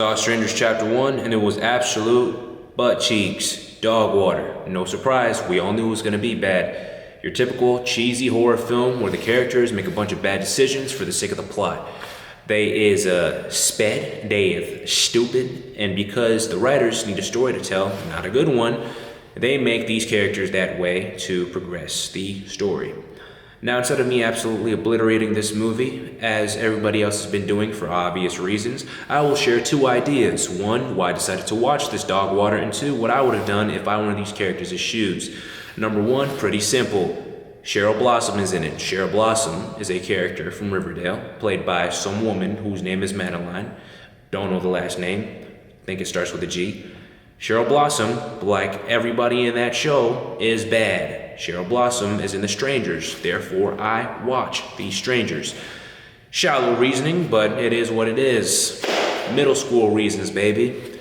Saw Strangers Chapter 1, and it was absolute butt cheeks, dog water. No surprise, we all knew it was going to be bad. Your typical cheesy horror film where the characters make a bunch of bad decisions for the sake of the plot. They is sped, they is stupid, and because the writers need a story to tell, not a good one, they make these characters that way to progress the story. Now, instead of me absolutely obliterating this movie, as everybody else has been doing for obvious reasons, I will share two ideas. One, why I decided to watch this dog water, and two, what I would have done if I were in these characters' shoes. Number one, pretty simple. Cheryl Blossom is in it. Cheryl Blossom is a character from Riverdale, played by some woman whose name is Madeline. Don't know the last name. I think it starts with a G. Cheryl Blossom, like everybody in that show, is bad. Cheryl Blossom is in The Strangers, therefore I watch The Strangers. Shallow reasoning, but it is what it is. Middle school reasons, baby.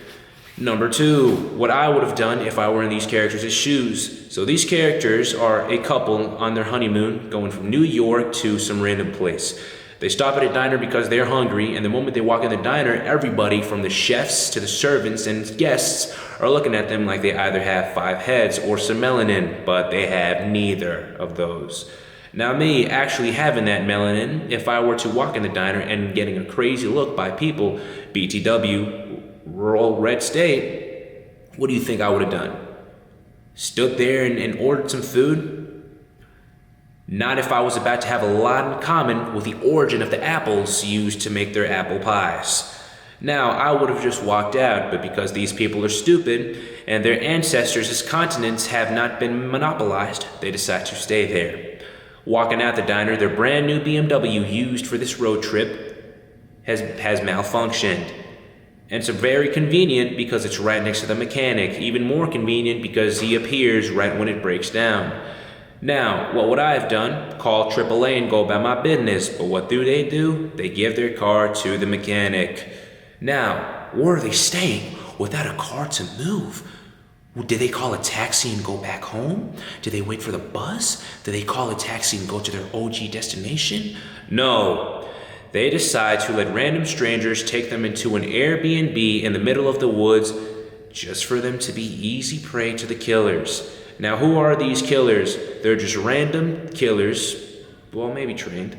Number two, what I would have done if I were in these characters' shoes. So these characters are a couple on their honeymoon, going from New York to some random place. They stop at a diner because they're hungry, and the moment they walk in the diner, everybody from the chefs to the servants and guests are looking at them like they either have 5 heads or some melanin, but they have neither of those. Now me actually having that melanin, if I were to walk in the diner and getting a crazy look by people, BTW, rural red state, what do you think I would have done? Stood there and ordered some food? Not if I was about to have a lot in common with the origin of the apples used to make their apple pies. Now, I would have just walked out, but because these people are stupid and their ancestors' continents have not been monopolized, they decide to stay there. Walking out the diner, their brand new BMW used for this road trip has malfunctioned. And it's very convenient because it's right next to the mechanic. Even more convenient because he appears right when it breaks down. Now, what would I have done? Call AAA and go about my business. But what do? They give their car to the mechanic. Now, where are they staying without a car to move? Did they call a taxi and go back home? Did they wait for the bus? Did they call a taxi and go to their OG destination? No. They decide to let random strangers take them into an Airbnb in the middle of the woods just for them to be easy prey to the killers. Now, who are these killers? They're just random killers, well, maybe trained,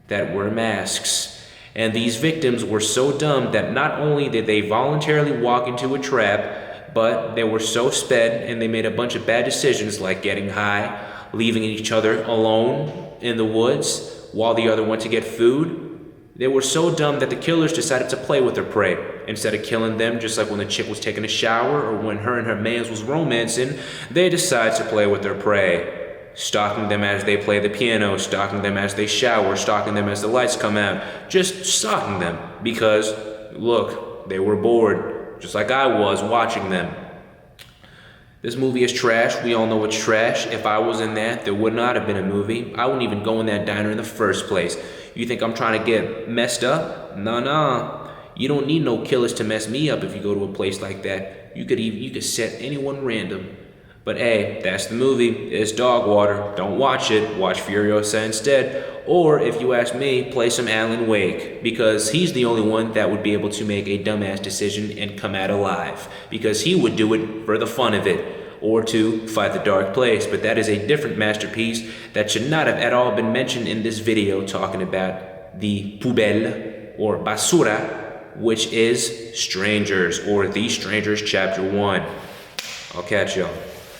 that wear masks. And these victims were so dumb that not only did they voluntarily walk into a trap, but they were so sped and they made a bunch of bad decisions like getting high, leaving each other alone in the woods while the other went to get food. They were so dumb that the killers decided to play with their prey. Instead of killing them, just like when the chick was taking a shower or when her and her mans was romancing, they decide to play with their prey. Stalking them as they play the piano, stalking them as they shower, stalking them as the lights come out. Just stalking them because, look, they were bored, just like I was watching them. This movie is trash. We all know it's trash. If I was in that, there would not have been a movie. I wouldn't even go in that diner in the first place. You think I'm trying to get messed up? Nah. You don't need no killers to mess me up if you go to a place like that. You could set anyone random. But hey, that's the movie. It's dog water. Don't watch it. Watch Furiosa instead. Or if you ask me, play some Alan Wake, because he's the only one that would be able to make a dumbass decision and come out alive, because he would do it for the fun of it, or to fight the dark place. But that is a different masterpiece that should not have at all been mentioned in this video talking about the poubelle or basura, which is Strangers or The Strangers Chapter 1. I'll catch y'all.